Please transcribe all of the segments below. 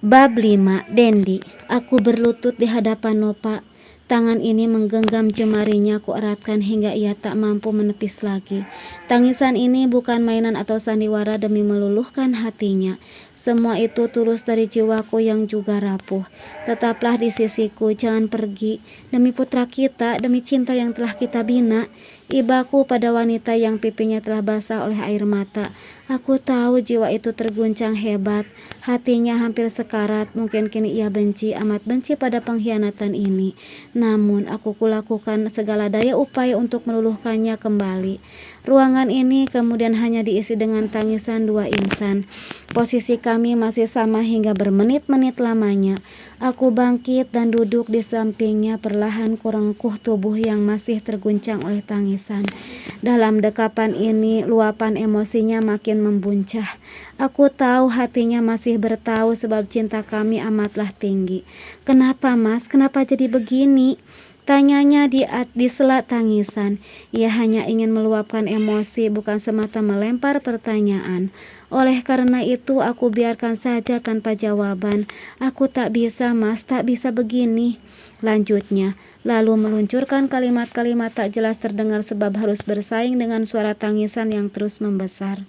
Bab 5. Dendi. Aku berlutut di hadapan Nopa. Tangan ini menggenggam jemarinya, ku eratkan hingga ia tak mampu menepis lagi. Tangisan ini bukan mainan atau sandiwara demi meluluhkan hatinya. Semua itu tulus dari jiwaku yang juga rapuh. Tetaplah di sisiku, jangan pergi. Demi putra kita, demi cinta yang telah kita bina. Ibaku pada wanita yang pipinya telah basah oleh air mata. Aku tahu jiwa itu terguncang hebat. Hatinya hampir sekarat. Mungkin kini ia benci, amat benci pada pengkhianatan ini. Namun aku kulakukan segala daya upaya untuk meluluhkannya kembali. Ruangan ini kemudian hanya diisi dengan tangisan dua insan. Posisi kami masih sama hingga bermenit-menit lamanya. Aku bangkit dan duduk di sampingnya, perlahan kurengkuh tubuh yang masih terguncang oleh tangisan. Dalam dekapan ini, luapan emosinya makin membuncah. Aku tahu hatinya masih bertahu sebab cinta kami amatlah tinggi. "Kenapa, Mas? Kenapa jadi begini?" tanyanya di sela tangisan. Ia hanya ingin meluapkan emosi, bukan semata melempar pertanyaan. Oleh karena itu aku biarkan saja tanpa jawaban. "Aku tak bisa, Mas, tak bisa begini," lanjutnya. Lalu meluncurkan kalimat-kalimat tak jelas terdengar sebab harus bersaing dengan suara tangisan yang terus membesar.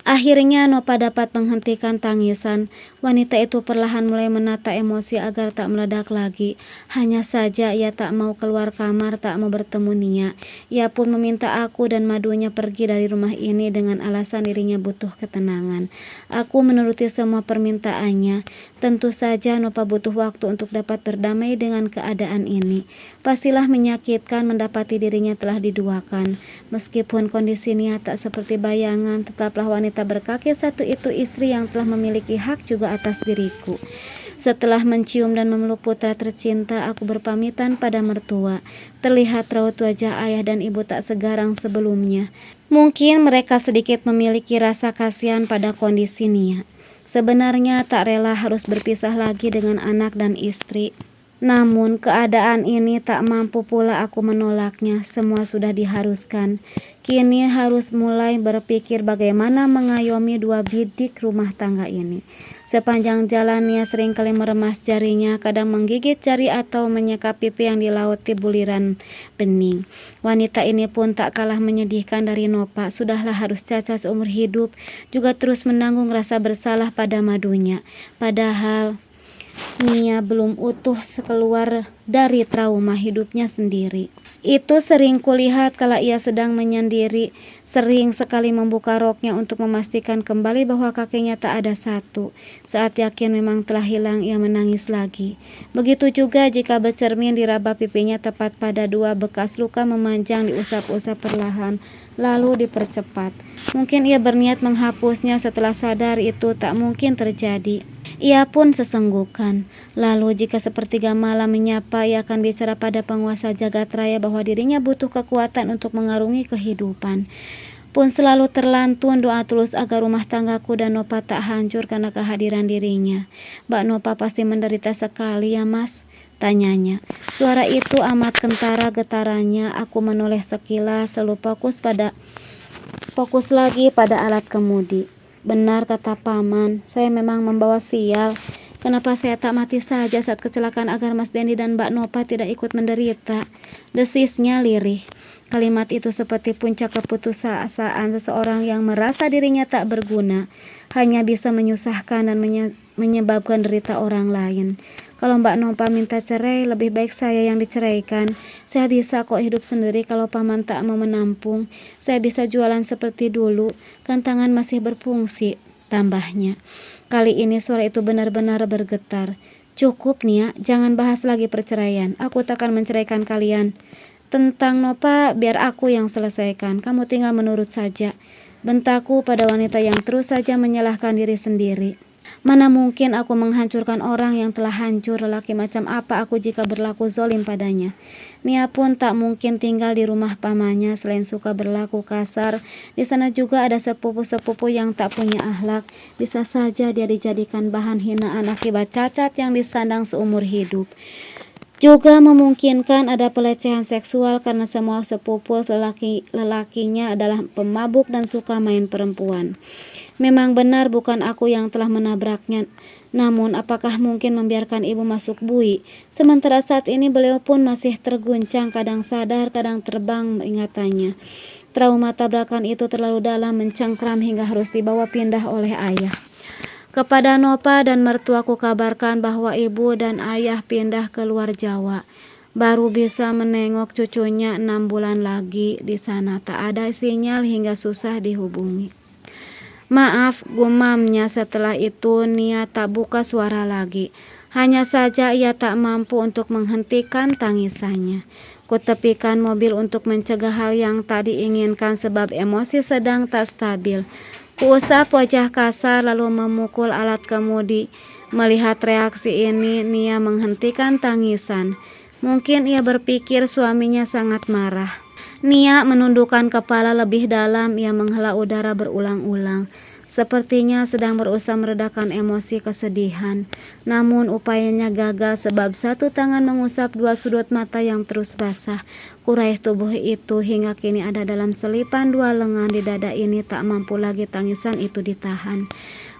Akhirnya Nopa dapat menghentikan tangisan. Wanita itu perlahan mulai menata emosi agar tak meledak lagi. Hanya saja ia tak mau keluar kamar, tak mau bertemu Nia. Ia pun meminta aku dan Madunya pergi dari rumah ini dengan alasan dirinya butuh ketenangan. Aku menuruti semua permintaannya. Tentu saja Nopa butuh waktu untuk dapat berdamai dengan keadaan ini. Pastilah menyakitkan mendapati dirinya telah diduakan. Meskipun kondisi Nia tak seperti bayangan, tetaplah wanita berkaki satu itu istri yang telah memiliki hak juga atas diriku. Setelah mencium dan memeluk putra tercinta, aku berpamitan pada mertua. Terlihat raut wajah ayah dan ibu tak segarang sebelumnya. Mungkin mereka sedikit memiliki rasa kasihan pada kondisi Nia. Sebenarnya tak rela harus berpisah lagi dengan anak dan istri. Namun keadaan ini tak mampu pula aku menolaknya. Semua sudah diharuskan. Kini harus mulai berpikir bagaimana mengayomi dua bidik rumah tangga ini. Sepanjang jalan Nia seringkali meremas jarinya, kadang menggigit jari atau menyekap pipi yang dilauti buliran bening. Wanita ini pun tak kalah menyedihkan dari Nopa. Sudahlah harus cacat seumur hidup, juga terus menanggung rasa bersalah pada Madunya. Padahal Nia belum utuh sekeluar dari trauma hidupnya sendiri. Itu sering kulihat kala ia sedang menyendiri, sering sekali membuka roknya untuk memastikan kembali bahwa kakinya tak ada satu. Saat yakin memang telah hilang, ia menangis lagi. Begitu juga jika bercermin diraba pipinya tepat pada dua bekas luka memanjang, diusap-usap perlahan, lalu dipercepat. Mungkin ia berniat menghapusnya, setelah sadar itu tak mungkin terjadi. Ia pun sesenggukan. Lalu jika sepertiga malam menyapa, ia akan bicara pada penguasa jagat raya bahwa dirinya butuh kekuatan untuk mengarungi kehidupan. Pun selalu terlantun doa tulus agar rumah tanggaku dan Nopa tak hancur karena kehadiran dirinya. "Mbak Nopa pasti menderita sekali ya, Mas?" tanyanya. Suara itu amat kentara getarannya. Aku menoleh sekilas, lalu fokus lagi pada alat kemudi. "Benar kata Paman, saya memang membawa sial. Kenapa saya tak mati saja saat kecelakaan agar Mas Dendi dan Mbak Nopa tidak ikut menderita?" desisnya lirih. Kalimat itu seperti puncak keputusasaan seseorang yang merasa dirinya tak berguna, hanya bisa menyusahkan dan menyebabkan derita orang lain. "Kalau Mbak Nopa minta cerai, lebih baik saya yang diceraikan. Saya bisa kok hidup sendiri kalau Paman tak mau menampung. Saya bisa jualan seperti dulu, kan tangan masih berfungsi," tambahnya. Kali ini suara itu benar-benar bergetar. "Cukup Nia, jangan bahas lagi perceraian. Aku takkan menceraikan kalian. Tentang Nopa biar aku yang selesaikan. Kamu tinggal menurut saja," bentakku pada wanita yang terus saja menyalahkan diri sendiri. Mana mungkin aku menghancurkan orang yang telah hancur. Lelaki macam apa aku jika berlaku zolim padanya? Nia pun tak mungkin tinggal di rumah pamannya. Selain suka berlaku kasar, di sana juga ada sepupu-sepupu yang tak punya akhlak. Bisa saja dia dijadikan bahan hinaan akibat cacat yang disandang seumur hidup. Juga memungkinkan ada pelecehan seksual karena semua sepupu lelakinya adalah pemabuk dan suka main perempuan. Memang benar bukan aku yang telah menabraknya. Namun apakah mungkin membiarkan ibu masuk bui? Sementara saat ini beliau pun masih terguncang, kadang sadar, kadang terbang ingatannya. Trauma tabrakan itu terlalu dalam, mencengkram hingga harus dibawa pindah oleh ayah. Kepada Nopa dan mertuaku kabarkan bahwa ibu dan ayah pindah ke luar Jawa. Baru bisa menengok cucunya 6 bulan lagi di sana. Tak ada sinyal hingga susah dihubungi. Maaf, gumamnya. Setelah itu Nia tak buka suara lagi. Hanya saja ia tak mampu untuk menghentikan tangisannya. Kutepikan mobil untuk mencegah hal yang tak diinginkan sebab emosi sedang tak stabil. Kuusap wajah kasar lalu memukul alat kemudi. Melihat reaksi ini, Nia menghentikan tangisan. Mungkin ia berpikir suaminya sangat marah. Nia menundukkan kepala lebih dalam. Ia menghela udara berulang-ulang. Sepertinya sedang berusaha meredakan emosi kesedihan. Namun upayanya gagal sebab satu tangan mengusap dua sudut mata yang terus basah. Kuraih tubuh itu hingga kini ada dalam selipan dua lengan di dada ini. Tak mampu lagi tangisan itu ditahan.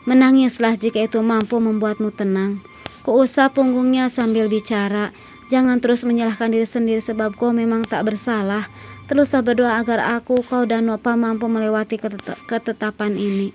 Menangislah jika itu mampu membuatmu tenang. Kuusap punggungnya sambil bicara. Jangan terus menyalahkan diri sendiri sebab kau memang tak bersalah. Teruslah berdoa agar aku, kau dan Nopa mampu melewati ketetapan ini.